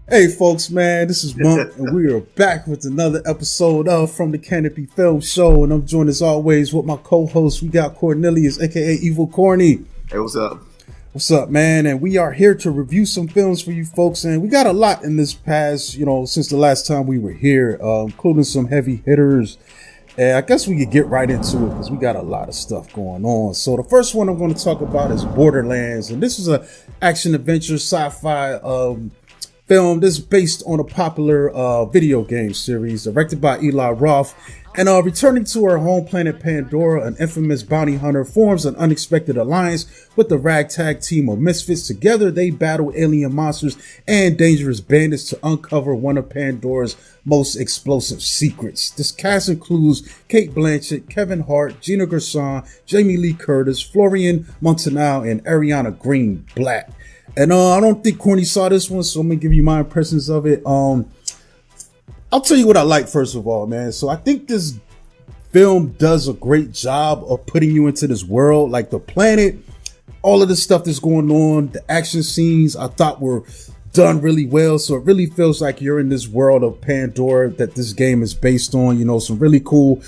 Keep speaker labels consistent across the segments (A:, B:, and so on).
A: Hey folks, man, this is Monk, and we are back with another episode of From the Canopy Film Show, and I'm joined as always with my co-host. We got Cornelius, aka Evil Corny.
B: Hey, what's up?
A: What's up, man? And we are here to review some films for you folks, and we got a lot in this past, since the last time we were here, including some heavy hitters. And I guess we could get right into it because we got a lot of stuff going on. So the first one I'm going to talk about is Borderlands, and this is a action-adventure sci-fi film. This is based on a popular video game series directed by Eli Roth. And returning to her home planet Pandora, an infamous bounty hunter forms an unexpected alliance with the ragtag team of misfits. Together, they battle alien monsters and dangerous bandits to uncover one of Pandora's most explosive secrets. This cast includes Cate Blanchett, Kevin Hart, Gina Gershon, Jamie Lee Curtis, Florian Munteanu, and Ariana Greenblatt. And I don't think Corny saw this one, so I'm gonna give you my impressions of it. I'll tell you what I like first of all, man. So I think this film does a great job of putting you into this world, like the planet, all of the stuff that's going on, the action scenes I thought were done really well. So it really feels like you're in this world of Pandora that this game is based on. Some really cool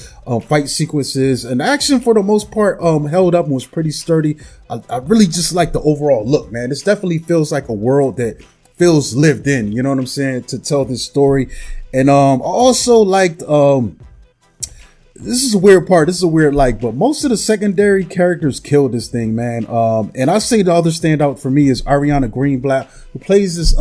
A: fight sequences, and the action for the most part held up and was pretty sturdy. I really just like the overall look, man. This definitely feels like a world that feels lived in, you know what I'm saying, to tell this story. And I also liked this is a weird part, but most of the secondary characters killed this thing, man. And I say the other standout for me is Ariana Greenblatt, who plays this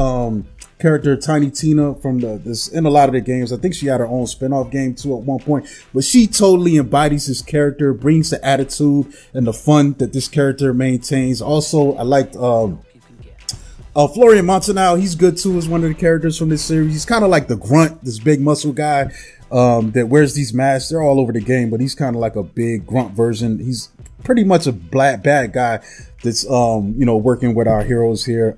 A: character Tiny Tina from this in a lot of the games. I think she had her own spin-off game too at one point, but she totally embodies this character, brings the attitude and the fun that this character maintains. Also, I liked Florian Munteanu. He's good too as one of the characters from this series. He's kind of like the grunt, this big muscle guy that wears these masks. They're all over the game, but he's kind of like a big grunt version. He's pretty much a bad guy that's working with our heroes here.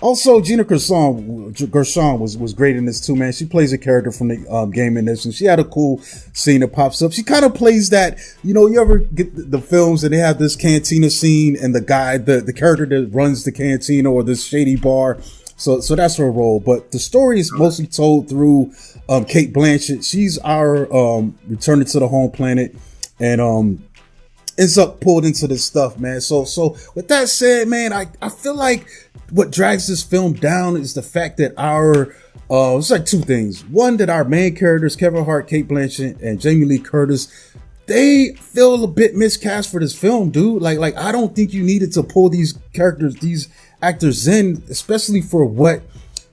A: Also, Gina Gershon was great in this too, man. She plays a character from the game in this, and she had a cool scene that pops up. She kind of plays that, you ever get the films and they have this cantina scene and the guy, the character that runs the cantina or this shady bar. So that's her role. But the story is mostly told through Cate Blanchett. She's our returning to the home planet and ends up pulled into this stuff, man. So with that said, man, I feel like what drags this film down is the fact that it's like two things. One, that our main characters, Kevin Hart, Cate Blanchett, and Jamie Lee Curtis, they feel a bit miscast for this film, dude. Like I don't think you needed to pull these actors in, especially for what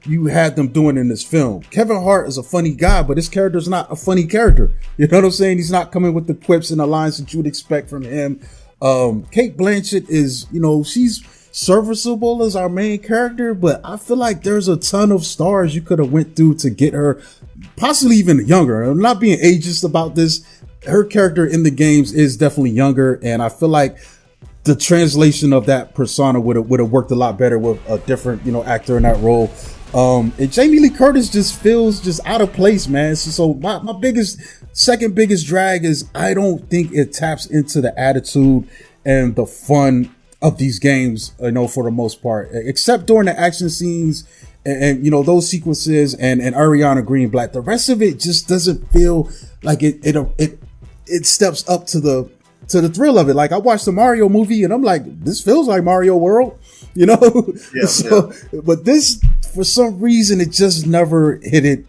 A: you had them doing in this film. Kevin Hart is a funny guy, but his character's not a funny character. You know what I'm saying? He's not coming with the quips and the lines that you would expect from him. Cate Blanchett is, she's serviceable as our main character, but I feel like there's a ton of stars you could have went through to get her possibly even younger. I'm not being ageist about this. Her character in the games is definitely younger, and I feel like the translation of that persona would have worked a lot better with a different, actor in that role. And Jamie Lee Curtis just feels just out of place, man. So my second biggest drag is I don't think it taps into the attitude and the fun of these games, for the most part, except during the action scenes and those sequences and Ariana Greenblatt. The rest of it just doesn't feel like it steps up to the thrill of it. Like I watched the Mario movie and I'm like, this feels like Mario World, Yeah. But this, for some reason, it just never hit it,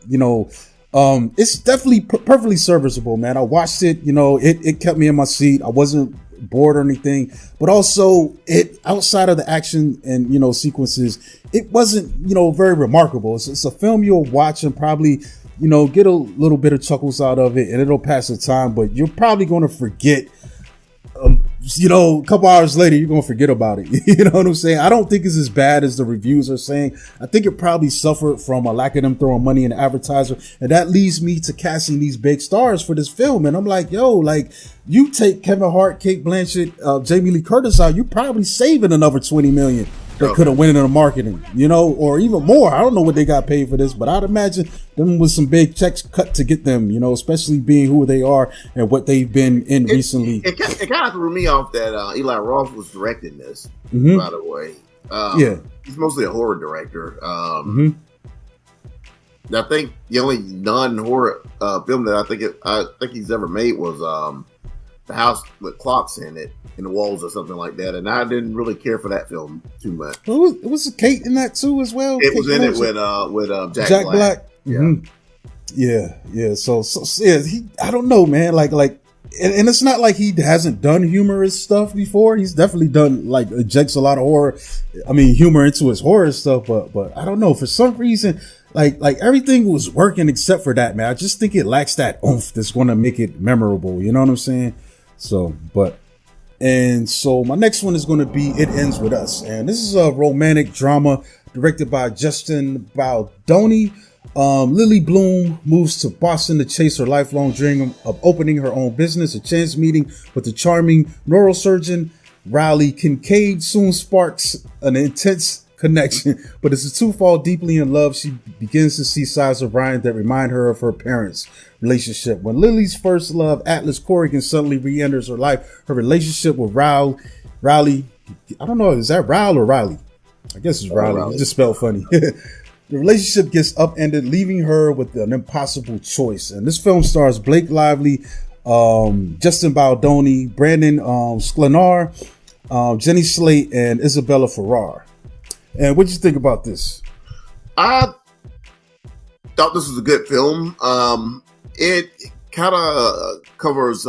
A: it's definitely perfectly serviceable, man. I watched it, it kept me in my seat. I wasn't bored or anything, but also it outside of the action and sequences, it wasn't very remarkable. It's a film you'll watch and probably get a little bit of chuckles out of it, and it'll pass the time, but you're probably going to forget a couple hours later, you're going to forget about it. You know what I'm saying? I don't think it's as bad as the reviews are saying. I think it probably suffered from a lack of them throwing money in the advertiser. And that leads me to casting these big stars for this film. And I'm like, you take Kevin Hart, Cate Blanchett, Jamie Lee Curtis out, you're probably saving another $20 million that could have went into the marketing, or even more. I don't know what they got paid for this, but I'd imagine them with some big checks cut to get them, especially being who they are and what they've been in recently.
B: It kind of threw me off that Eli Roth was directing this, by the way. He's mostly a horror director. I think the only non-horror film that I think he's ever made was The House with Clocks in it, in the Walls or something like that, and I didn't really care for that film too much.
A: It was Kate in that too as well.
B: It
A: Kate
B: was in it with Jack Black.
A: Yeah. Mm-hmm. Yeah. So yeah, I don't know, man. Like, and it's not like he hasn't done humorous stuff before. He's definitely done injects a lot of horror. I mean, humor into his horror stuff, but I don't know, for some reason, like everything was working except for that, man. I just think it lacks that oomph that's going to make it memorable. You know what I'm saying? So my next one is going to be It Ends With Us, and this is a romantic drama directed by Justin Baldoni. Lily Bloom moves to Boston to chase her lifelong dream of opening her own business. A chance meeting with the charming neurosurgeon Riley Kincaid soon sparks an intense connection, but as the two fall deeply in love, she begins to see sides of Ryan that remind her of her parents' relationship. When Lily's first love, Atlas Corrigan, suddenly re-enters her life, her relationship with Riley, I don't know, is that Riley or Riley? I guess it's Riley. It just spelled funny. The relationship gets upended, leaving her with an impossible choice. And this film stars Blake Lively, Justin Baldoni, Brandon Sklenar, Jenny Slate, and Isabella Ferrar. And what did you think about this?
B: I thought this was a good film. It kind of covers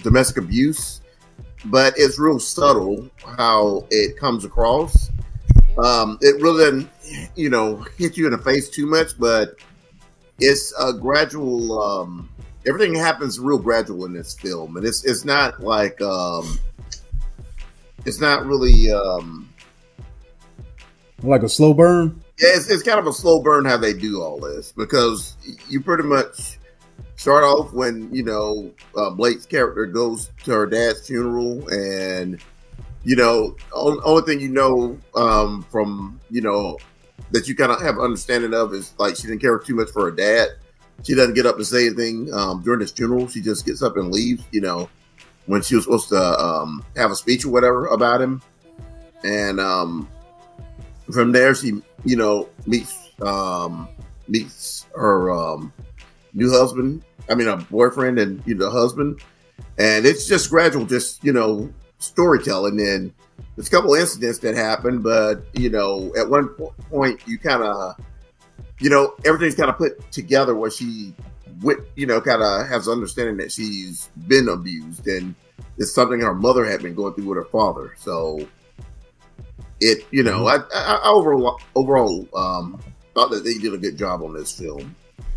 B: domestic abuse, but it's real subtle how it comes across. It really doesn't, hit you in the face too much, but it's a gradual. Everything happens real gradual in this film, and it's not like it's not really
A: like a slow burn.
B: Yeah, it's kind of a slow burn how they do all this, because you pretty much start off when Blake's character goes to her dad's funeral, and only thing from that you kind of have understanding of is like she didn't care too much for her dad. She doesn't get up and say anything during his funeral. She just gets up and leaves. When she was supposed to have a speech or whatever about him, and from there she meets her new husband. I mean, a boyfriend and husband, and it's just gradual, just storytelling. And there's a couple of incidents that happen, but at one point you kind of everything's kind of put together where she kind of has understanding that she's been abused, and it's something her mother had been going through with her father. So it I overall thought that they did a good job on this film.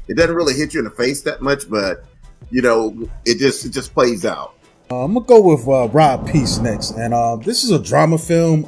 B: It doesn't really hit you in the face that much, but it just plays out.
A: I'm gonna go with Rob Peace next, and this is a drama film.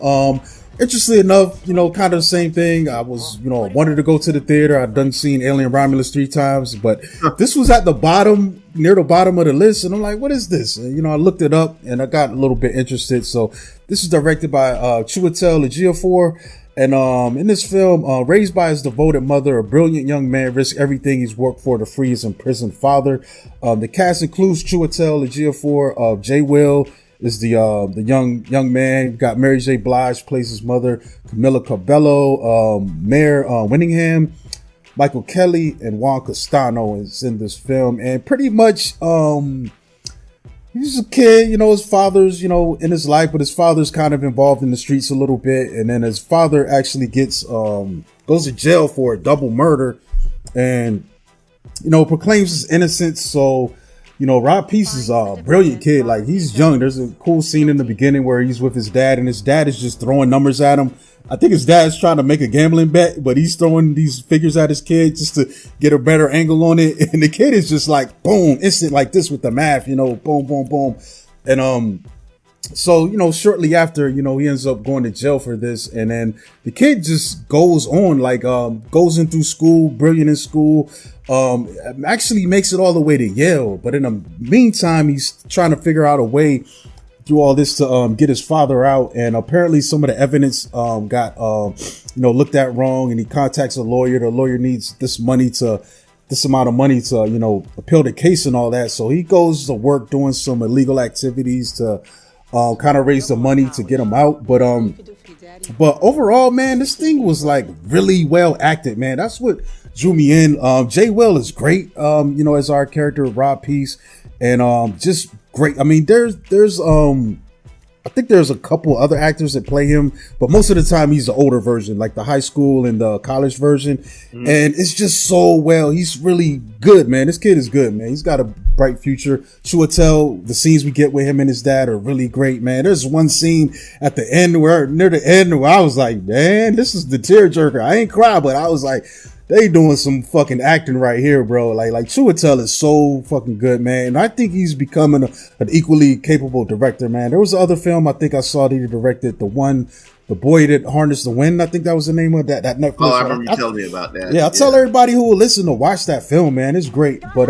A: Interestingly enough, kind of the same thing. I was, wanted to go to the theater. I'd done seen Alien Romulus 3 times, but this was at the bottom, near the bottom of the list, and I'm like, what is this? And, I looked it up, and I got a little bit interested. So this is directed by Chiwetel Ejiofor. And in this film, raised by his devoted mother, a brilliant young man risks everything he's worked for to free his imprisoned father. The cast includes Chiwetel Ejiofor. Jay Will is the young man. You've got Mary J. Blige plays his mother, Camila Cabello, Mayor Winningham, Michael Kelly, and Juan Castano is in this film. And pretty much, he's a kid, his father's, in his life, but his father's kind of involved in the streets a little bit. And then his father actually goes to jail for a double murder and, proclaims his innocence. So, Rob Peace is a brilliant kid. Like, he's young. There's a cool scene in the beginning where he's with his dad, and his dad is just throwing numbers at him. I think his dad's trying to make a gambling bet, but he's throwing these figures at his kid just to get a better angle on it. And the kid is just like, boom, instant like this with the math, boom, boom, boom. And, so, shortly after, he ends up going to jail for this. And then the kid just goes on, goes in through school, brilliant in school, actually makes it all the way to Yale. But in the meantime, he's trying to figure out a way through all this to get his father out. And apparently some of the evidence got looked at wrong, and he contacts a lawyer. The lawyer needs this amount of money to appeal the case and all that. So he goes to work doing some illegal activities to kind of raise the money to get him out. But overall, man, this thing was like really well acted, man. That's what drew me in. Jay Will is great, as our character Rob Peace, and just great. I mean, there's I think there's a couple other actors that play him, but most of the time he's the older version, like the high school and the college version. And it's just so well. He's really good, man. This kid is good, man. He's got a bright future. Chiwetel, the scenes we get with him and his dad are really great, man. There's one scene at the end near the end where I was like, man, this is the tearjerker. I ain't cry, but I was like, they doing some fucking acting right here, bro. Like Chiwetel is so fucking good, man. And I think he's becoming an equally capable director, man. There was another film I think I saw that he directed, The Boy That Harnessed the Wind. I think that was the name of that Netflix.
B: Oh, I remember you telling me about that.
A: Yeah, I tell everybody who will listen to watch that film, man. It's great. But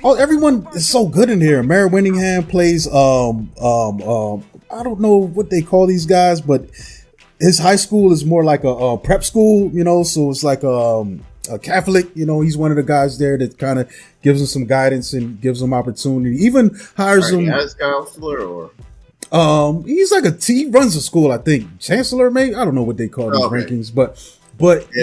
A: everyone is so good in here. Mary Winningham plays I don't know what they call these guys, but his high school is more like a prep school, so it's like a Catholic, he's one of the guys there that kind of gives him some guidance and gives him opportunity. Even hires him
B: as counselor, or
A: he's like he runs a school, I think, chancellor, maybe. I don't know what they call these rankings, but he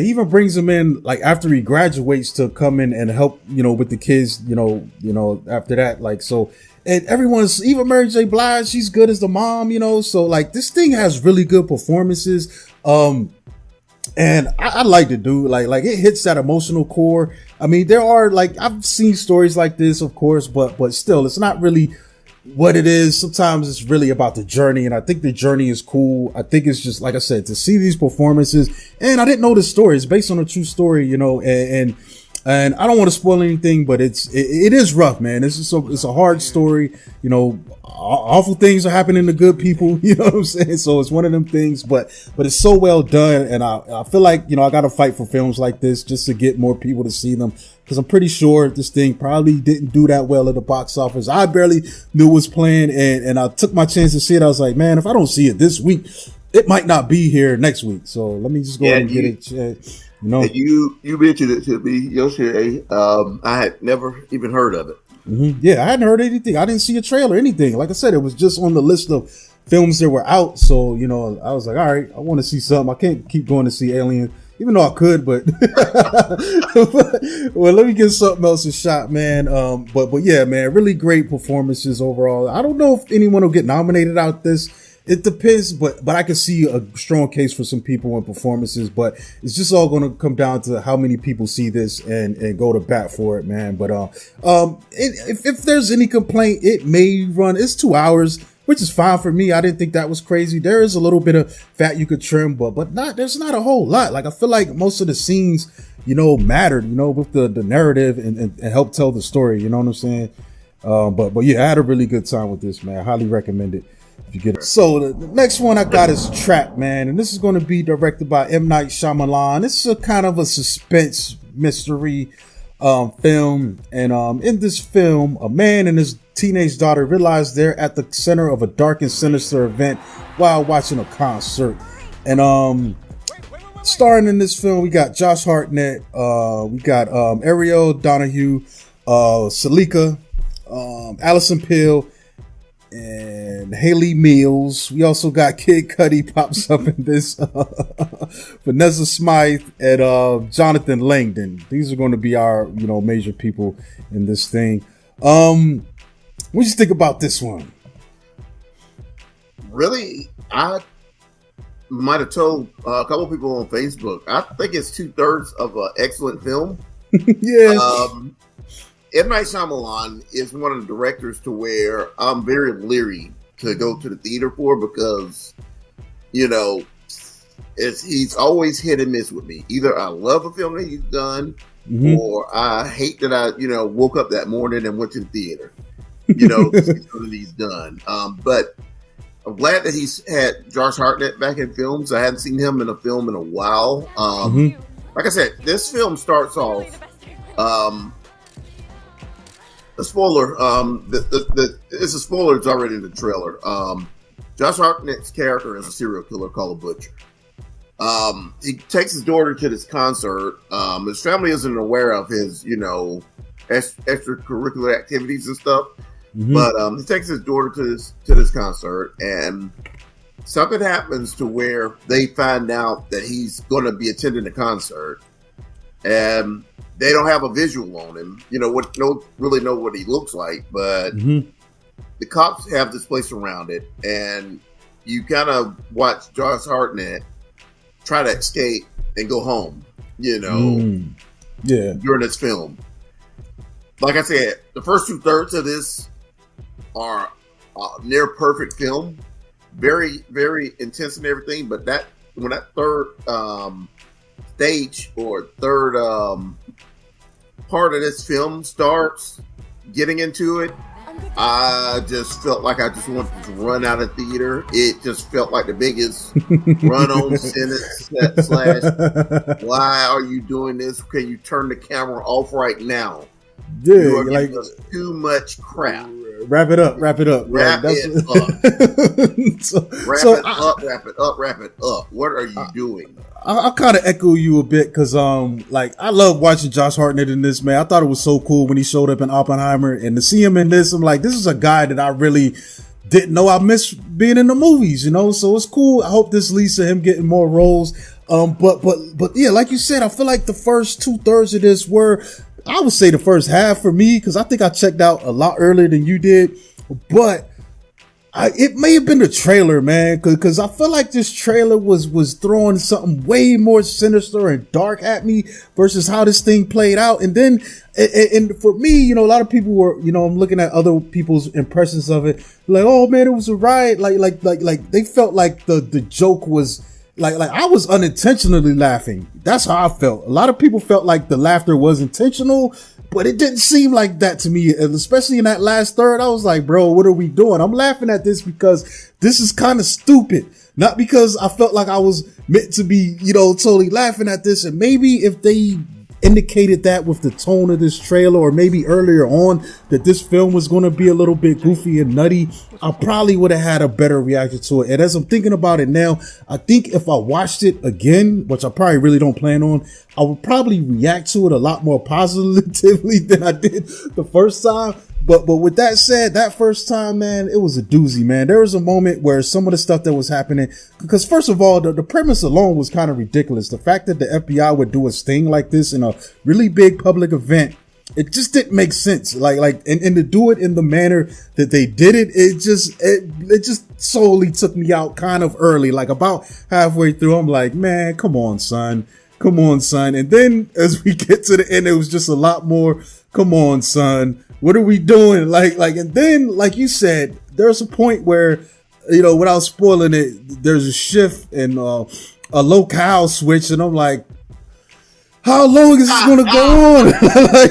A: even brings him in like after he graduates to come in and help, with the kids, after that, like so. And even Mary J. Blige, she's good as the mom, so like this thing has really good performances. And I like the dude, like it hits that emotional core. I mean, there are like, I've seen stories like this, of course, but still, it's not really what it is. Sometimes it's really about the journey. And I think the journey is cool. I think it's just, like I said, to see these performances, and I didn't know the story. It's based on a true story, and I don't want to spoil anything, but it is rough, man. It's a hard story. Awful things are happening to good people. You know what I'm saying? So it's one of them things, but it's so well done. And I feel like, I got to fight for films like this just to get more people to see them. Cause I'm pretty sure this thing probably didn't do that well at the box office. I barely knew it was playing, and I took my chance to see it. I was like, man, if I don't see it this week, it might not be here next week. So let me just go ahead and get it.
B: You mentioned it to me yesterday. I had never even heard of it.
A: Mm-hmm. Yeah, I hadn't heard anything. I didn't see a trailer or anything. Like I said, it was just on the list of films that were out. So, I was like, all right, I want to see something. I can't keep going to see Alien, even though I could, but well, let me get something else a shot, man. But yeah, man, really great performances overall. I don't know if anyone will get nominated out this. It depends, but I can see a strong case for some people and performances, but it's just all going to come down to how many people see this and go to bat for it, man. But if there's any complaint, it may run. It's 2 hours, which is fine for me. I didn't think that was crazy. There is a little bit of fat you could trim, but there's not a whole lot. Like I feel like most of the scenes, mattered, with the narrative and help tell the story. You know what I'm saying? But yeah, I had a really good time with this, man. I highly recommend it. You get it. So the next one I got is Trap, man, and this is going to be directed by M. Night Shyamalan. This is a kind of a suspense mystery film, and in this film, a man and his teenage daughter realize they're at the center of a dark and sinister event while watching a concert. And starring in this film, we got Josh Hartnett, we got Ariel Donahue, Salika, Allison Pill, and Haley Mills. We also got Kid Cudi pops up in this, Vanessa Smythe, and Jonathan Langdon. These are going to be our, major people in this thing. What do you think about this one?
B: Really, I might have told a couple people on Facebook. I think it's 2/3 of an excellent film.
A: Yeah.
B: M. Night Shyamalan is one of the directors to where I'm very leery to go to the theater for because, he's always hit and miss with me. Either I love a film that he's done, or I hate that I, woke up that morning and went to the theater. To see something he's done. But I'm glad that he's had Josh Hartnett back in films. I hadn't seen him in a film in a while. Like I said, this film starts off. A spoiler. It's a spoiler. It's already in the trailer. Josh Hartnett's character is a serial killer called a Butcher. He takes his daughter to this concert. His family isn't aware of his, extracurricular activities and stuff. But he takes his daughter to this concert, and something happens to where they find out that he's going to be attending the concert, and they don't have a visual on him. Really know what he looks like, but the cops have this place surrounded, and you kind of watch Josh Hartnett try to escape and go home. During this film. Like I said, the first 2/3 of this are near perfect film, very, very intense and everything. But when that third stage or third part of this film starts getting into it, I just felt like I just wanted to run out of theater. It just felt like the biggest run-on sentence / why are you doing this? Can you turn the camera off right now?
A: Yeah,
B: you are giving us too much crap.
A: Wrap it up. Wrap it up.
B: Wrap it up. What are you doing?
A: I kind of echo you a bit because, I love watching Josh Hartnett in this, man. I thought it was so cool when he showed up in Oppenheimer, and to see him in this, I'm like, this is a guy that I really didn't know I missed being in the movies, So it's cool. I hope this leads to him getting more roles. But yeah, like you said, I feel like the first 2/3 of this were, I would say the first half for me, because I think I checked out a lot earlier than you did, but it may have been the trailer, man, because I feel like this trailer was throwing something way more sinister and dark at me versus how this thing played out. And then, and for me, a lot of people were, I'm looking at other people's impressions of it, like, oh man, it was a riot. Like they felt like the joke was like I was unintentionally laughing. That's how I felt. A lot of people felt like the laughter was intentional, but it didn't seem like that to me. And especially in that last third, I was like, bro, what are we doing? I'm laughing at this because this is kind of stupid. Not because I felt like I was meant to be, totally laughing at this. And maybe if they indicated that with the tone of this trailer, or maybe earlier on that this film was going to be a little bit goofy and nutty, I probably would have had a better reaction to it. And as I'm thinking about it now, I think if I watched it again, which I probably really don't plan on, I would probably react to it a lot more positively than I did the first time. But with that said, that first time, man, it was a doozy, man. There was a moment where some of the stuff that was happening, because first of all, the premise alone was kind of ridiculous. The fact that the FBI would do a sting like this in a really big public event, it just didn't make sense. And to do it in the manner that they did it, it just solely took me out kind of early. Like about halfway through, I'm like, man, come on, son. And then as we get to the end, it was just a lot more, come on, son. What are we doing? And then, like you said, there's a point where, without spoiling it, there's a shift in a locale switch, and I'm like, how long is this going to go on?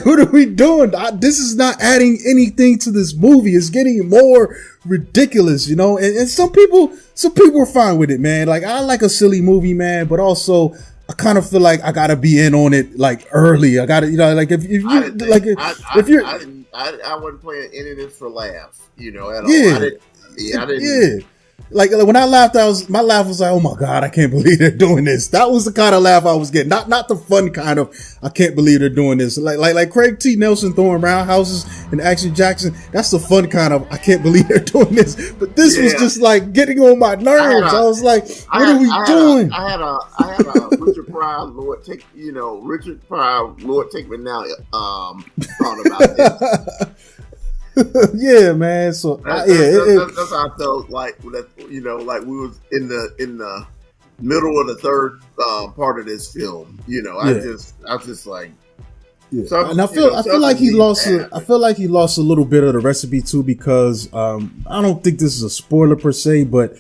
A: What are we doing? This is not adding anything to this movie. It's getting more ridiculous, and some people are fine with it, man. I like a silly movie, man, but also I kind of feel like I gotta be in on it early. I gotta, I wasn't playing any of this for laughs, at all. I didn't. Yeah. When I laughed, my laugh was like, oh my God, I can't believe they're doing this. That was the kind of laugh I was getting. Not the fun kind of, I can't believe they're doing this. Like Craig T. Nelson throwing roundhouses and Action Jackson. That's the fun kind of, I can't believe they're doing this. But this was just getting on my nerves. I was like, what are we doing? I had a Richard Pryor, Lord take me now, thought about this. Yeah, man. So
B: that's how I felt like that. We was in the middle of the third part of this film. I was just like, yeah. And I feel like he lost. I feel like he lost a little bit of the recipe too, because I don't think this is a spoiler per se, but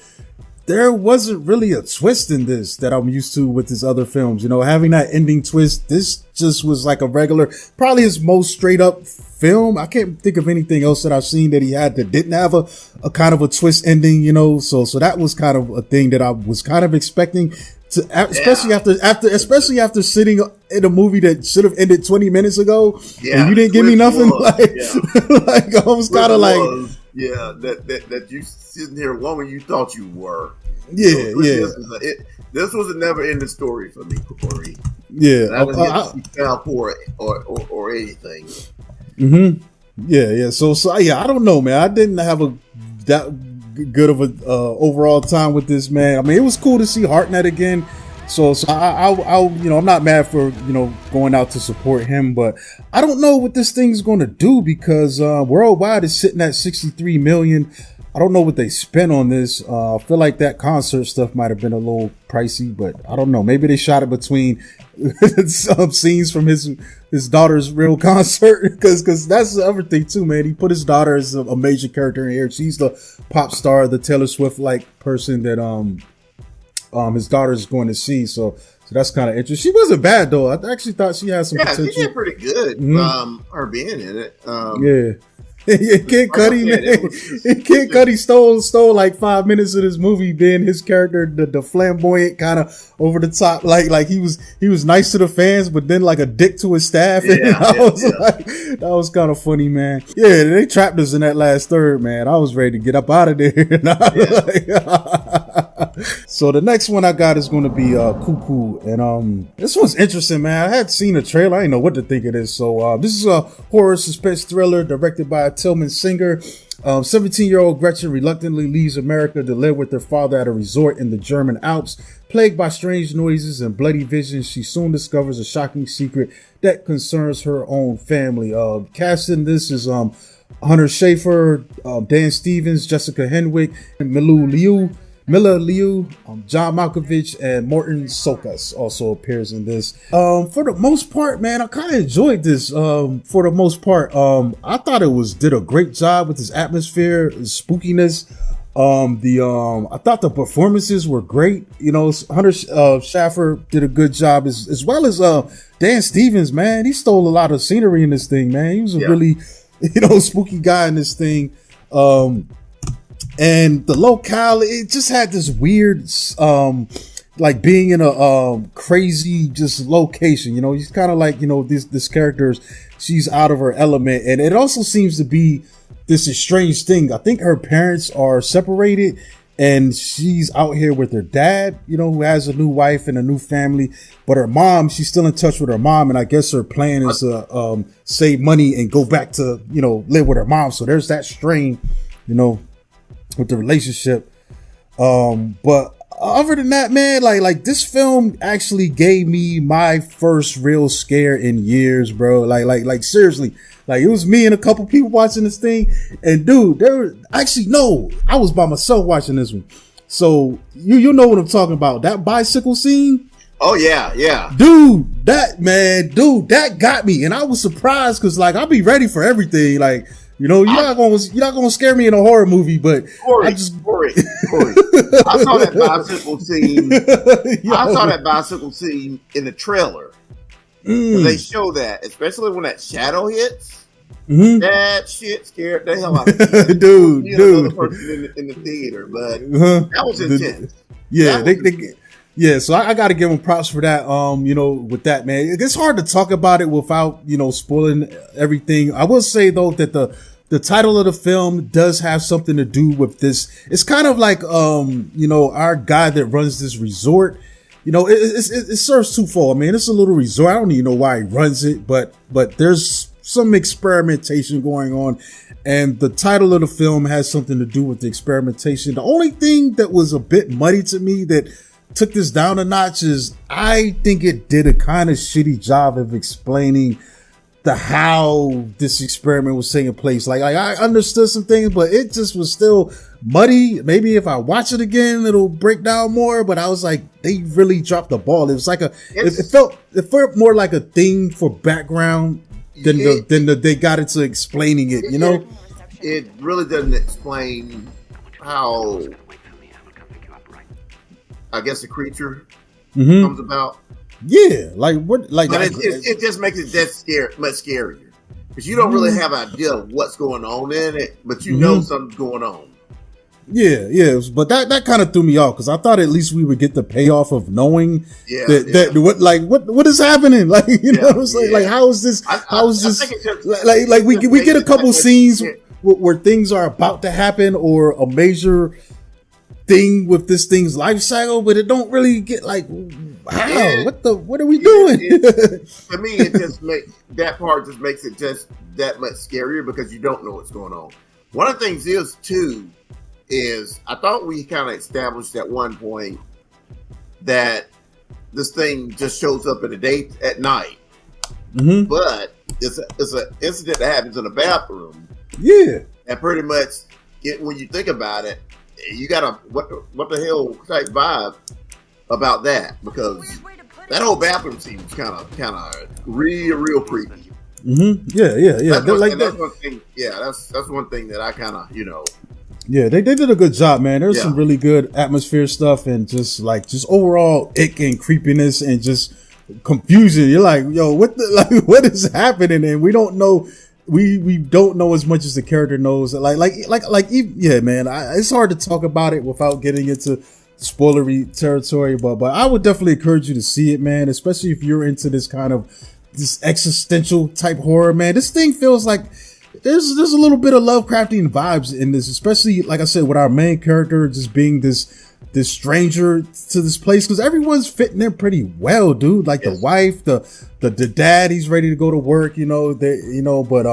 B: there wasn't really a twist in this that I'm used to with his other films. Having that ending twist, this just was like a regular, probably his most straight up film. I can't think of anything else that I've seen that he had that didn't have a kind of a twist ending, So that was kind of a thing that I was kind of expecting to, especially after sitting in a movie that should have ended 20 minutes ago. Yeah, and you didn't give me nothing. I was kind of like, yeah, that you sitting here longer than you thought you were.
A: Yeah,
B: This was a never ending story for me, Corey.
A: Yeah,
B: I didn't or anything.
A: Mm-hmm. Yeah. So yeah, I don't know, man. I didn't have that good of a overall time with this, man. I mean, it was cool to see Hartnett again. So I I'm not mad for, going out to support him, but I don't know what this thing's going to do because worldwide is sitting at 63 million. I don't know what they spent on this. I feel like that concert stuff might have been a little pricey, but I don't know. Maybe they shot it between some scenes from his daughter's real concert because that's the other thing too, man. He put his daughter as a major character in here. She's the pop star, the Taylor Swift like person that his daughter's going to see. So that's kind of interesting. She wasn't bad though. I actually thought she had some potential.
B: She did pretty good. Her being in it.
A: Yeah. Kid Cudi, man. Kid Cudi stole like 5 minutes of this movie, being his character, the flamboyant kind of over the top, like he was nice to the fans, but then like a dick to his staff. Like, that was kind of funny, man. Yeah, they trapped us in that last third, man. I was ready to get up out of there. So the next one I got is going to be Cuckoo, and this one's interesting, man. I had seen a trailer. I didn't know what to think of this. So this is a horror suspense thriller directed by Tillman Singer. 17-year-old Gretchen reluctantly leaves America to live with her father at a resort in the German Alps. Plagued by strange noises and bloody visions, she soon discovers a shocking secret that concerns her own family. Cast in this is Hunter Schafer, Dan Stevens, Jessica Henwick, and Mila Liu, John Malkovich, and Morton Sokas also appears in this. For the most part, man, I kind of enjoyed this. For the most part, I thought it did a great job with this atmosphere, spookiness. I thought the performances were great. Hunter Schafer did a good job as well as Dan Stevens, man. He stole a lot of scenery in this thing, man. He was a really, spooky guy in this thing. And the locale, it just had this weird, like being in a crazy just location. He's kind of like, this character, she's out of her element, and it also seems to be this strange thing. I think her parents are separated, and she's out here with her dad, who has a new wife and a new family. But her mom, she's still in touch with her mom, and I guess her plan is to save money and go back to live with her mom. So there's that strain, with the relationship. But other than that, man, like this film actually gave me my first real scare in years, bro. Like seriously, like it was me and a couple people watching this thing, and dude, I was by myself watching this one. So you know what I'm talking about, that bicycle scene.
B: Oh yeah.
A: Dude, that got me, and I was surprised because like I'll be ready for everything, like. You're not gonna scare me in a horror movie, but
B: Corey. I saw that bicycle scene. I saw that bicycle scene in the trailer. They show that, especially when that shadow hits. That shit scared the hell out of me.
A: dude.
B: Another person in the theater, but that was intense.
A: Yeah, so I got to give them props for that. With that, man, it's hard to talk about it without spoiling everything. I will say though that the title of the film does have something to do with this. It's kind of like our guy that runs this resort. It serves twofold. I mean, it's a little resort. I don't even know why he runs it, but there's some experimentation going on, and the title of the film has something to do with the experimentation. The only thing that was a bit muddy to me that took this down a notch is I think it did a kind of shitty job of explaining how this experiment was taking place. Like I understood some things, but it just was still muddy. Maybe if I watch it again, it'll break down more. But I was like, they really dropped the ball. It was like it felt more like a thing for background than they got into explaining it.
B: It really doesn't explain how, I guess, the creature comes about.
A: Yeah, like what? Like,
B: but it just makes it much scarier because you don't really have an idea of what's going on in it, but you know something's going on.
A: Yeah, but that kind of threw me off because I thought at least we would get the payoff of knowing what is happening. Like like how is this? Like we get a couple scenes where things are about to happen or a major thing with this thing's life cycle, but it don't really get like, how? What are we doing?
B: To me, it just that part just makes it just that much scarier because you don't know what's going on. One of the things is I thought we kind of established at one point that this thing just shows up at night, but it's an incident that happens in a bathroom.
A: Yeah,
B: and pretty much when you think about it, you got a what the hell type vibe about that, because that whole bathroom scene was kind of real creepy.
A: Yeah.
B: That's one thing. Yeah, that's one thing that I kind of
A: Yeah, they did a good job, man. There's some really good atmosphere stuff and just overall ick and creepiness and just confusion. You're like, yo, what is happening? And we don't know. We don't know as much as the character knows. Yeah, man. It's hard to talk about it without getting into spoilery territory, but I would definitely encourage you to see it, man. Especially if you're into this kind of this existential type horror, man. This thing feels like there's a little bit of Lovecraftian vibes in this, especially like I said, with our main character just being this stranger to this place, because everyone's fitting in pretty well, dude. Like the wife, the dad, he's ready to go to work, but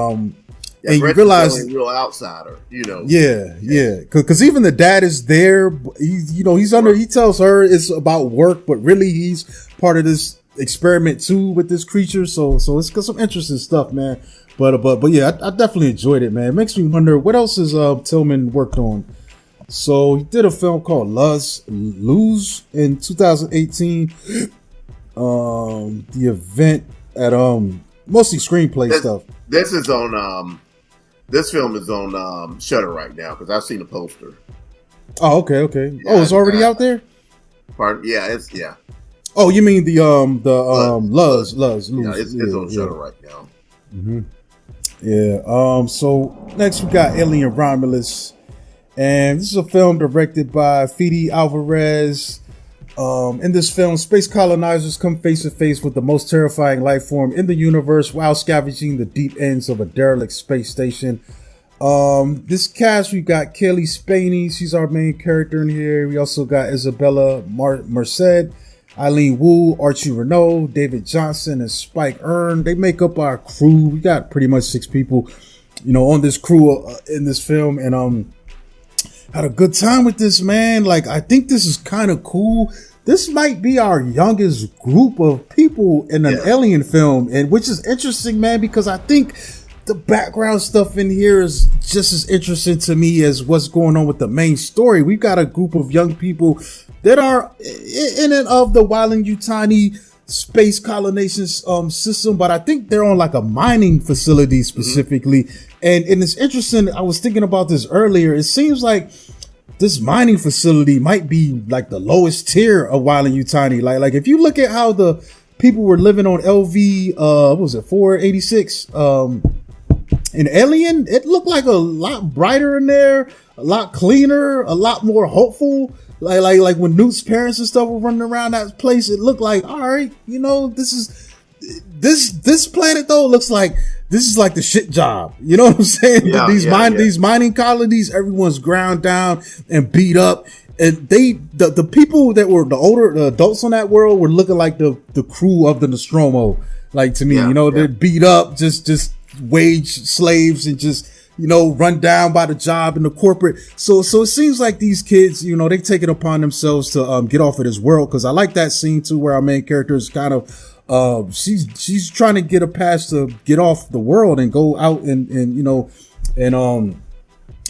A: and you realize
B: real outsider,
A: Yeah. Cause even the dad is there. He tells her it's about work, but really he's part of this experiment too with this creature. So it's got some interesting stuff, man. But yeah, I definitely enjoyed it, man. It makes me wonder what else has Tillman worked on. So he did a film called Lose in 2018. The event at mostly screenplay stuff.
B: This is on this film is on Shudder right now because I've seen the poster.
A: Oh, okay. Yeah, it's already out there?
B: Pardon? Yeah.
A: Oh, you mean the Luz.
B: Yeah, it's on Shudder right now.
A: Mm-hmm. Yeah. So next we got Alien Romulus, and this is a film directed by Fede Alvarez. In this film, space colonizers come face to face with the most terrifying life form in the universe while scavenging the deep ends of a derelict space station. This cast, we got Kaylee Spaney, she's our main character in here. We also got Isabella Merced, Eileen Wu, Archie Renault, David Johnson, and Spike Earn. They make up our crew. We got pretty much 6 people, on this crew in this film, and had a good time with this, man. Like, I think this is kind of cool. This might be our youngest group of people in an Alien film, and which is interesting, man, because I think the background stuff in here is just as interesting to me as what's going on with the main story. We've got a group of young people that are in and of the Weyland-Yutani space colonization system, but I think they're on like a mining facility specifically. And it's interesting. I was thinking about this earlier. It seems like this mining facility might be like the lowest tier of Weyland-Yutani. Like if you look at how the people were living on LV, what was it, 486, in Alien, it looked like a lot brighter in there, a lot cleaner, a lot more hopeful. Like when Newt's parents and stuff were running around that place, it looked like, all right, this planet though looks like this is like the shit job. You know what I'm saying? These mining colonies, everyone's ground down and beat up. And the people that were the adults on that world were looking like the crew of the Nostromo. Like to me, they're beat up, just wage slaves and just, run down by the job and the corporate. So it seems like these kids, they take it upon themselves to get off of this world. Cause I like that scene too, where our main character is kind of, she's trying to get a pass to get off the world and go out and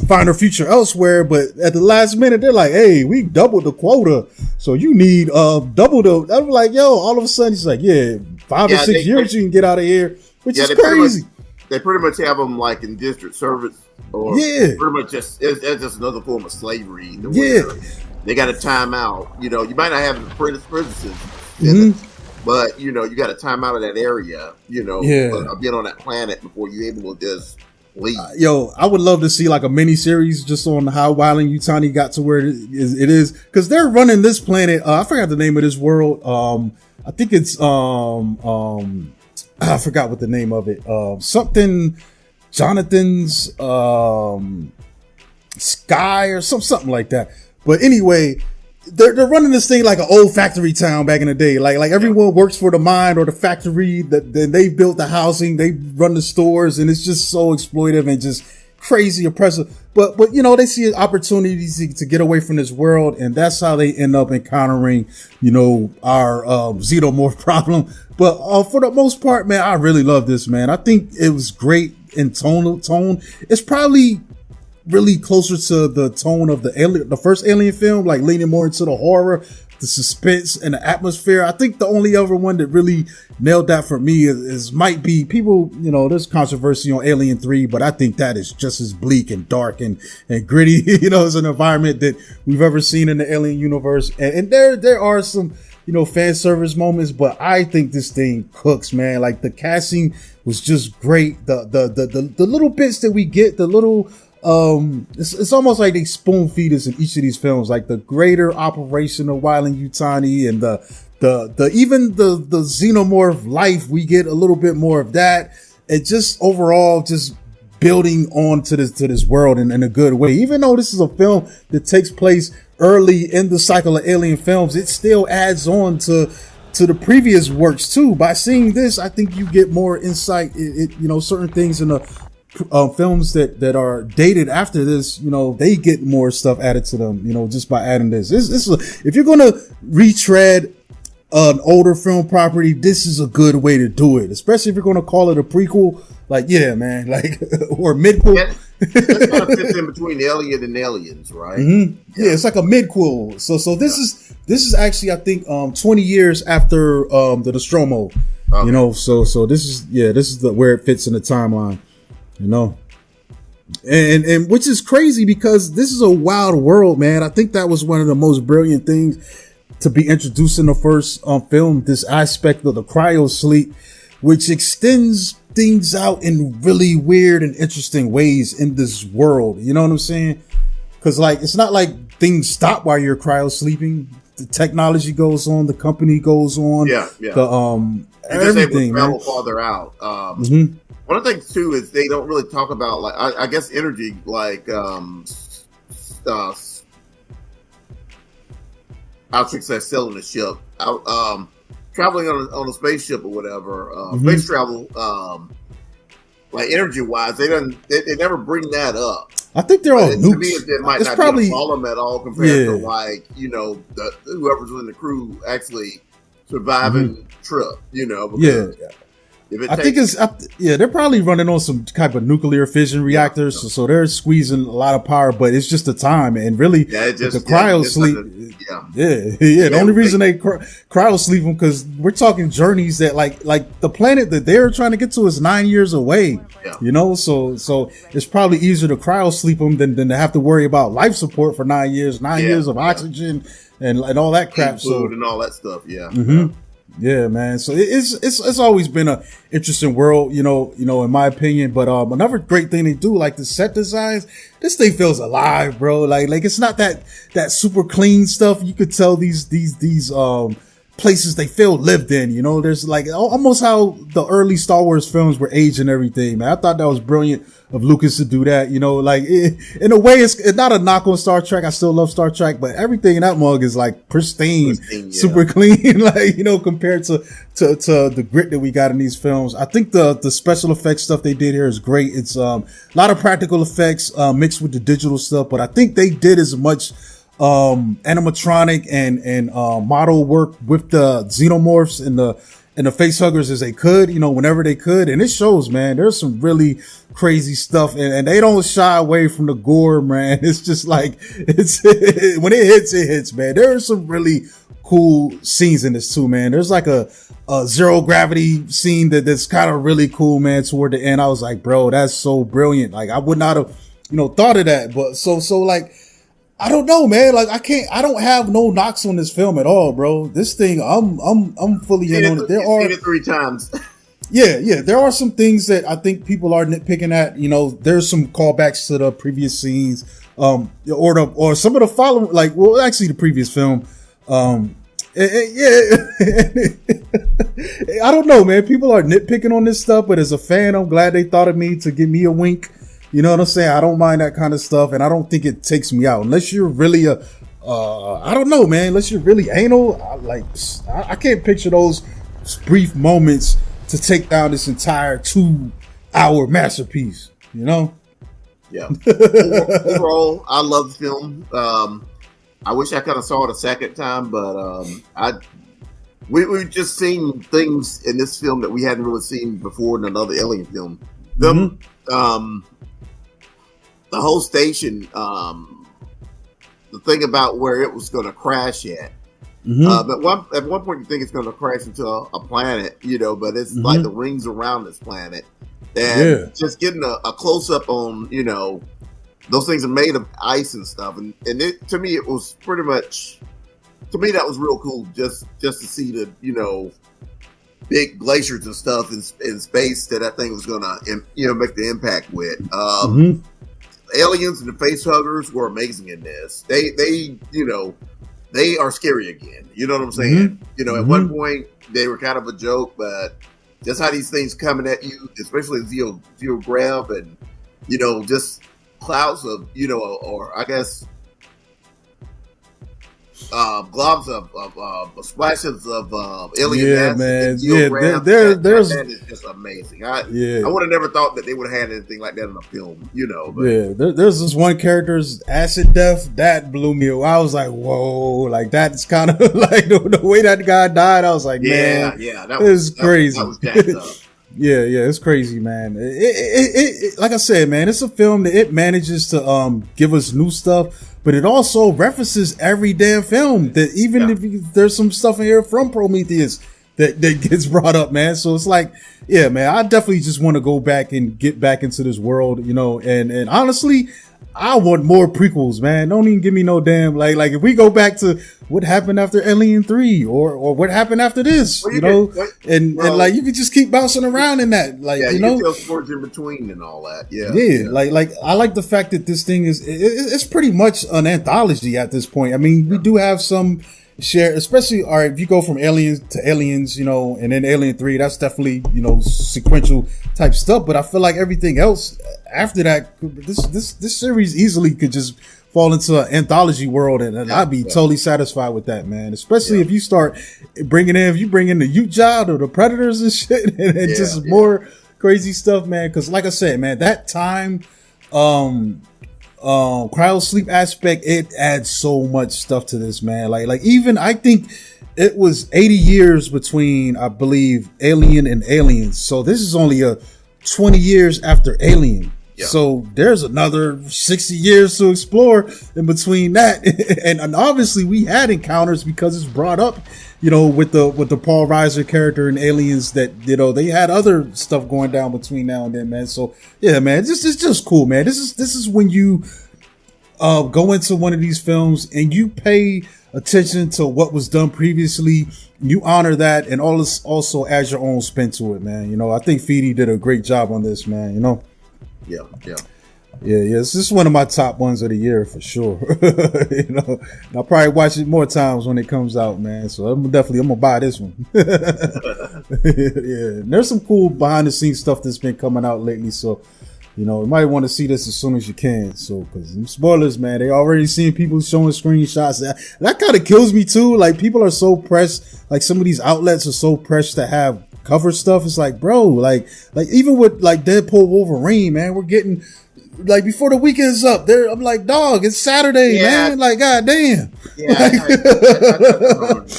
A: find her future elsewhere. But at the last minute, they're like, hey, we doubled the quota. So you need, double the, I'm like, yo, all of a sudden it's like, 5 or 6 years you can get out of here, which is crazy.
B: They pretty much have them like in district service, or pretty much just it's just another form of slavery. They got a timeout. You might not have apprentices, but you got a timeout of that area. Being on that planet before you're able to just leave.
A: I would love to see like a mini series just on how Weyland-Yutani got to where it is, because they're running this planet. I forgot the name of this world. I think it's I forgot what the name of it. Something Jonathan's Sky or something like that. But anyway, they're running this thing like an old factory town back in the day. Like everyone works for the mine or the factory that they built the housing, they run the stores, and it's just so exploitive and just crazy oppressive. But they see opportunities to get away from this world, and that's how they end up encountering, our xenomorph problem. But for the most part, man, I really love this, man. I think it was great in tone. It's probably really closer to the tone of the first Alien film, like leaning more into the horror, the suspense, and the atmosphere. I think the only other one that really nailed that for me is might be people, there's controversy on Alien 3, but I think that is just as bleak and dark and gritty, as an environment that we've ever seen in the Alien universe. And there are some, fan service moments, but I think this thing cooks, man. Like the casting was just great. The little bits that we get, the little, it's almost like they spoon feed us in each of these films, like the greater operation of Weyland-Yutani and even the xenomorph life. We get a little bit more of that. It just overall just building on to this world in a good way. Even though this is a film that takes place early in the cycle of Alien films, it still adds on to the previous works too. By seeing this, I think you get more insight. Certain things in the films that are dated after this, they get more stuff added to them, just by adding this. If you're going to retread an older film property, this is a good way to do it, especially if you're going to call it a prequel. Like, yeah, man, like, or midquel.
B: Yeah, that kind of fits in between Alien and Aliens, right?
A: Mm-hmm. Yeah, it's like a midquel. So this is actually, I think, 20 years after the Nostromo. Okay. So this is where it fits in the timeline. And which is crazy because this is a wild world, man. I think that was one of the most brilliant things to be introduced in the first film, this aspect of the cryo sleep, which extends things out in really weird and interesting ways in this world. You know what I'm saying? Because like, it's not like things stop while you're cryo sleeping. The technology goes on, the company goes on. Yeah. The everything,
B: man. Travel farther out. Mm-hmm. One of the things too is they don't really talk about, like, I guess energy, like objects that sail in a ship, traveling on a spaceship or whatever, space travel, like energy wise, they never bring that up.
A: I think they're all nukes. To me,
B: it might not probably be a problem at all compared to like whoever's in the crew actually surviving trip. Because they're probably running on some type of nuclear fission reactors, so they're squeezing a lot of power, but it's just the time, and really the cryo sleep. The only reason they cryo sleep them because we're talking journeys that like the planet that they're trying to get to is 9 years away. So it's probably easier to cryo sleep them than to have to worry about life support for 9 years, 9 years of oxygen and all that crap, food and all that stuff.
A: Yeah, man. So it's always been a interesting world, in my opinion. But another great thing they do, like the set designs, this thing feels alive, bro. Like it's not that super clean stuff. You could tell these places they feel lived in. There's like almost how the early Star Wars films were aged and everything, man. I thought that was brilliant of Lucas to do that. Like in a way, it's not a knock on Star Trek. I still love Star Trek, but everything in that mug is like pristine super clean, like, compared to the grit that we got in these films. I think the special effects stuff they did here is great. It's a lot of practical effects mixed with the digital stuff, but I think they did as much animatronic and model work with the xenomorphs and the face huggers as they could, whenever they could. And it shows, man. There's some really crazy stuff, and they don't shy away from the gore, man. It's just like, when it hits, man. There are some really cool scenes in this too, man. There's like a zero gravity scene that's kind of really cool, man. Toward the end, I was like, bro, that's so brilliant. Like, I would not have, thought of that. But so like, I don't know, man. Like, I don't have no knocks on this film at all, bro. This thing, I'm fully in on it. There are
B: 3 times.
A: Yeah. There are some things that I think people are nitpicking at. There's some callbacks to the previous scenes, or some of the following, like, well, actually the previous film. I don't know, man. People are nitpicking on this stuff, but as a fan, I'm glad they thought of me to give me a wink. You know what I'm saying? I don't mind that kind of stuff, and I don't think it takes me out. Unless you're really a I don't know, man. Unless you're really anal, I can't picture those brief moments to take down this entire 2-hour masterpiece. You know?
B: Yeah. Overall, I love the film. I wish I could have saw it a second time, but we've just seen things in this film that we hadn't really seen before in another Alien film. The whole station, the thing about where it was going to crash at. At one point, you think it's going to crash into a planet, but it's like the rings around this planet. And just getting a close up on, those things are made of ice and stuff. And to me, it was pretty much, that was real cool just to see the, big glaciers and stuff in space that thing was going to, make the impact with. Aliens and the face huggers were amazing in this. They are scary again. You know what I'm saying? At one point they were kind of a joke, but just how these things coming at you, especially zero grab and, just clouds of, or I guess, globs of splashes of alien gas.
A: Man.
B: That is just amazing. I would have never thought that they would have had anything like that in a film, But.
A: There's this one character's acid death that blew me away. I was like, whoa, like that's kind of like the way that guy died. I was like, man, that was crazy. That was jacked up. Yeah, it's crazy, man. It like I said, man, it's a film that it manages to give us new stuff, but it also references every damn film. That even if there's some stuff in here from Prometheus that gets brought up, man. So it's like, yeah, man, I definitely just want to go back and get back into this world, and honestly, I want more prequels, man. Don't even give me no damn like if we go back to what happened after Alien 3 or what happened after this, and like you could just keep bouncing around in that, like
B: you tell stories in between and all that.
A: Like I like the fact that this thing it's pretty much an anthology at this point. I mean, we do have some share, especially if you go from Aliens to Aliens, and then Alien 3, that's definitely sequential type stuff. But I feel like everything else after that, this series easily could just fall into an anthology world, and I'd be totally satisfied with that, man. Especially if you start bring in the Ute Child or the Predators and shit, and just more crazy stuff, man. Because like I said, man, that time cryo sleep aspect, it adds so much stuff to this, man. Like even I think it was 80 years between, I believe, Alien and Aliens. So this is only 20 years after Alien. So there's another 60 years to explore in between that. and obviously we had encounters because it's brought up, with the Paul Reiser character in Aliens that, they had other stuff going down between now and then, man. So yeah, man, it's just cool, man. This is when you go into one of these films and you pay attention to what was done previously. You honor that and also add your own spin to it, man. I think Feedy did a great job on this, man. Yeah. This is one of my top ones of the year for sure. I'll probably watch it more times when it comes out, man. So I'm gonna buy this one. And there's some cool behind the scenes stuff that's been coming out lately. So, you might want to see this as soon as you can. So, because spoilers, man, they already seen people showing screenshots. That kind of kills me too. Like people are so pressed. Like some of these outlets are so pressed to have cover stuff. It's like, bro, like even with like Deadpool Wolverine, man, we're getting like before the weekend's up there. I'm like, dog, it's Saturday, man. Like, goddamn.
B: Yeah, I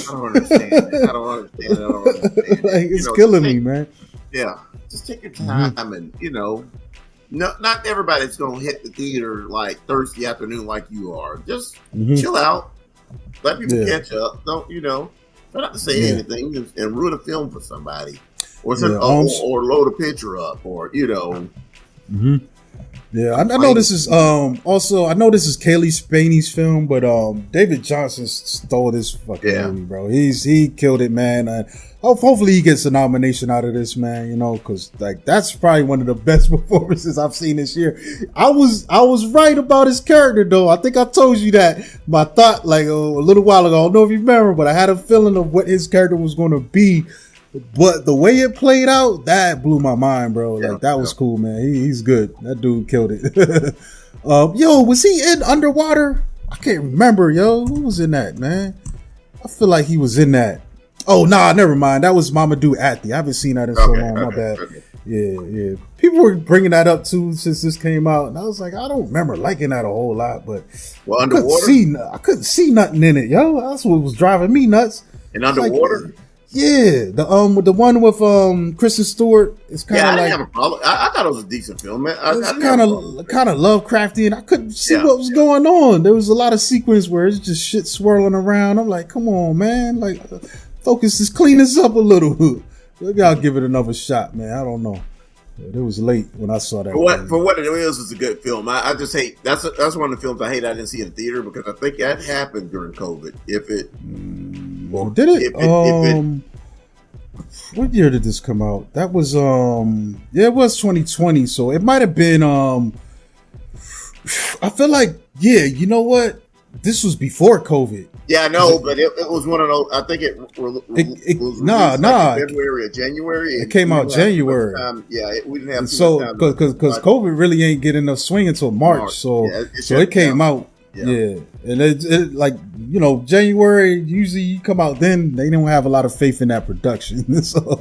B: don't understand. I don't understand.
A: Like, it's killing me, man.
B: Yeah, just take your time, and not everybody's gonna hit the theater like Thursday afternoon like you are. Just chill out, let people catch up. Don't try not to say anything and ruin a film for somebody, or load a picture up, or
A: Yeah, I know this is also I know this is Kaylee Spaney's film, but David Johnson stole this fucking movie, bro. He killed it, man. Hopefully he gets a nomination out of this, man. Because like that's probably one of the best performances I've seen this year. I was right about his character though. I think I told you that. My thought like a little while ago. I don't know if you remember, but I had a feeling of what his character was going to be. But the way it played out, that blew my mind, bro. Like that was cool, man. He's good. That dude killed it. Yo, was he in Underwater? I can't remember, yo. Who was in that, man? I feel like he was in that. Oh, nah, never mind. That was Mamadou Athie. I haven't seen that in so long. My bad. Okay. Yeah. People were bringing that up too since this came out, and I was like, I don't remember liking that a whole lot, but
B: well,
A: I couldn't see nothing in it, yo. That's what was driving me nuts.
B: And Underwater.
A: Like, yeah, the one with Kristen Stewart. It's kind of
B: I
A: like
B: didn't have a problem. I thought it was a decent film, man.
A: It's kind of Lovecrafty, and I couldn't see what was going on. There was a lot of sequence where it's just shit swirling around. I'm like, come on, man, like focus this, clean this up a little. Maybe I'll give it another shot, man. I don't know. It was late when I saw that.
B: For what it is, it's a good film. I just hate that's one of the films I hate. I didn't see in the theater because I think that happened during COVID.
A: Did it? What year did this come out? That was it was 2020. So it might have been I feel like you know what? This was before COVID.
B: Yeah, I know, but it was one of those. I think it was February or January.
A: It came out January.
B: We didn't have
A: because COVID really ain't getting enough swing until March. So it came out. Yeah. And it like, you know, January, usually you come out then, they don't have a lot of faith in that production. So,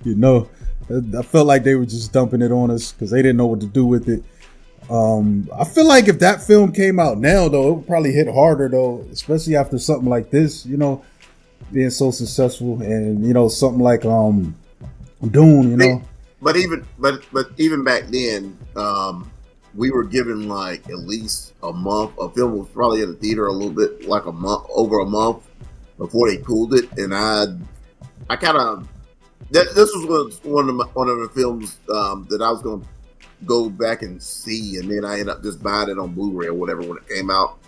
A: you know, I felt like they were just dumping it on us because they didn't know what to do with it. I feel like if that film came out now, though, it would probably hit harder, though, especially after something like this, you know, being so successful, and you know, something like Dune, you know.
B: But even back then, we were given like at least a month. A film was probably in the theater a little bit, like over a month before they pulled it, and I kind of this was one of the films that I was going to go back and see, and then I ended up just buying it on Blu-ray or whatever when it came out.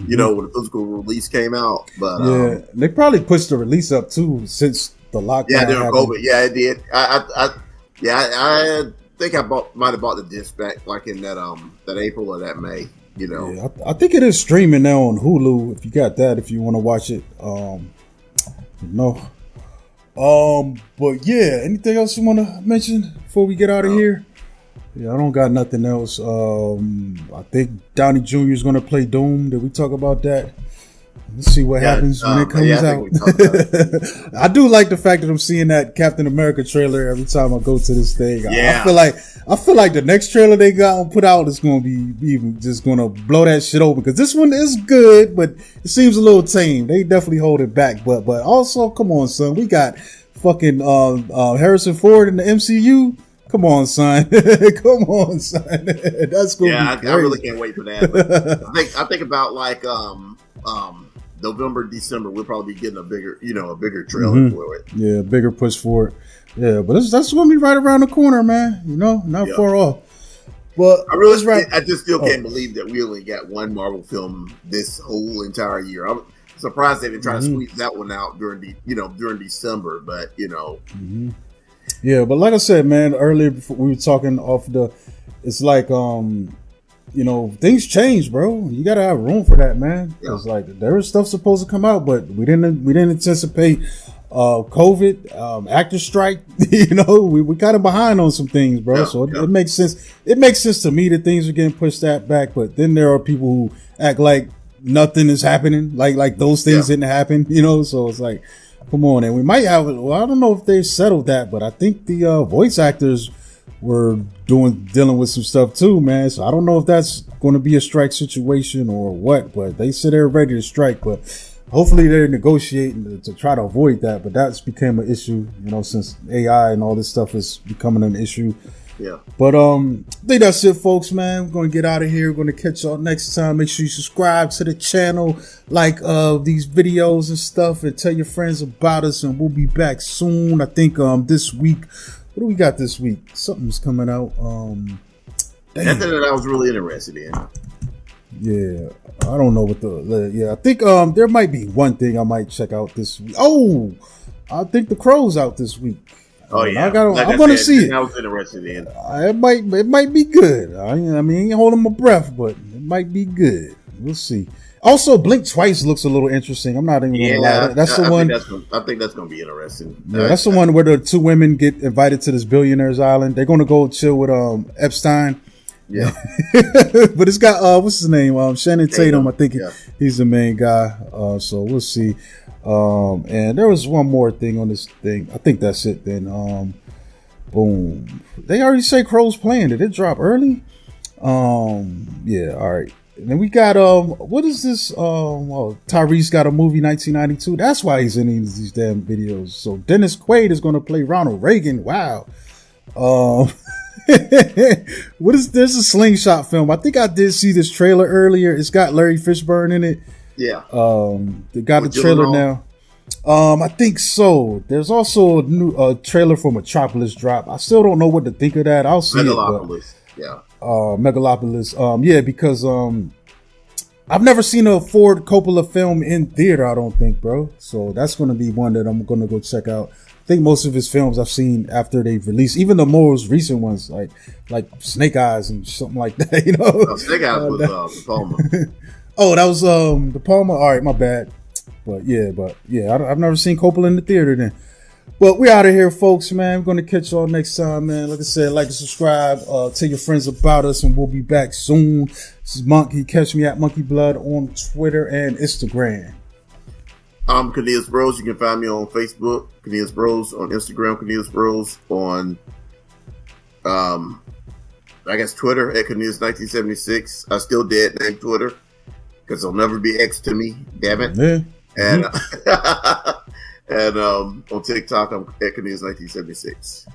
B: You know, when the physical release came out. But
A: they probably pushed the release up too since the lockdown.
B: Yeah, during COVID. Yeah, it did. I think I might have bought the disc back like in that April or that May. You know,
A: yeah, I think it is streaming now on Hulu. If you got that, if you want to watch it, But yeah, anything else you want to mention before we get out of here? Yeah, I don't got nothing else. I think Downey Jr. is going to play Doom. Did we talk about that? Let's see what happens when it comes out. I do like the fact that I'm seeing that Captain America trailer every time I go to this thing.
B: Yeah.
A: I feel like the next trailer they got put out is going to be even just going to blow that shit open, because this one is good, but it seems a little tame. They definitely hold it back, but also, come on, son, we got fucking Harrison Ford in the MCU. Come on, son. Come on, son. That's gonna be great.
B: I really can't wait for that. But I think about like November, December, we'll probably be getting a bigger trailer for it.
A: Yeah, bigger push for it. Yeah, but that's gonna be right around the corner, man. You know, not far off. But
B: I just still can't believe that we only got one Marvel film this whole entire year. I'm surprised they didn't try to squeeze that one out during December, but you know.
A: Yeah, but like I said, man, earlier before we were talking it's like, you know, things change, bro. You gotta have room for that, man. Because like there was stuff supposed to come out, but we didn't anticipate COVID, actor strike. You know, we kind of behind on some things, bro. It makes sense. It makes sense to me that things are getting pushed back. But then there are people who act like nothing is happening, like those things didn't happen. You know, so it's like, come on, and we might have. Well, I don't know if they've settled that, but I think the voice actors were dealing with some stuff too, man. So I don't know if that's going to be a strike situation or what. But they said they're ready to strike, but hopefully they're negotiating to try to avoid that. But that's become an issue, you know, since AI and all this stuff is becoming an issue.
B: Yeah.
A: But I think that's it, folks, man. We're going to get out of here. We're going to catch y'all next time. Make sure you subscribe to the channel, like these videos and stuff, and tell your friends about us, and we'll be back soon. I think this week, what do we got this week? Something's coming out.
B: Something that I was really interested in.
A: Yeah, I don't know what I think there might be one thing I might check out this week. Oh, I think The Crow's out this week.
B: Oh yeah,
A: I'm gonna see it.
B: I was interested in.
A: It might be good. I mean, ain't holding my breath, but it might be good. We'll see. Also, Blink Twice looks a little interesting. I'm not even gonna lie. That's the one.
B: I think that's gonna be interesting.
A: Yeah, that's the one where the two women get invited to this billionaire's island. They're gonna go chill with Epstein,
B: Yeah.
A: But it's got what's his name? Shannon Tatum. I think he's the main guy. So we'll see. And there was one more thing on this thing. I think that's it then. Boom. They already say Crow's playing. Did it drop early? Yeah, all right. And then we got what is this? Tyrese got a movie 1992. That's why he's in these damn videos. So Dennis Quaid is gonna play Ronald Reagan. Wow. What is there's a slingshot film. I think I did see this trailer earlier. It's got Larry Fishburne in it.
B: Yeah.
A: They got the trailer now. I think so. There's also a new trailer for Metropolis drop. I still don't know what to think of that. I'll see
B: Megalopolis.
A: Megalopolis. Yeah, because I've never seen a Ford Coppola film in theater, I don't think, bro. So that's going to be one that I'm going to go check out. I think most of his films I've seen after they've released, even the most recent ones, like Snake Eyes and something like that, you know.
B: Snake Eyes was De Palma.
A: Oh, that was De Palma. All right, my bad. But yeah, I've never seen Coppola in the theater then. But we're out of here, folks, man. We're going to catch y'all next time, man. Like I said, like and subscribe. Tell your friends about us, and we'll be back soon. This is Monkey. Catch me at Monkey Blood on Twitter and Instagram.
B: I'm Cornelius Bros. You can find me on Facebook, Cornelius Bros, on Instagram, Cornelius Bros, on I guess Twitter at Cornelius1976. I still dead name Twitter because there'll never be X to me. Damn it.
A: Yeah.
B: And and on TikTok I'm at Cornelius1976.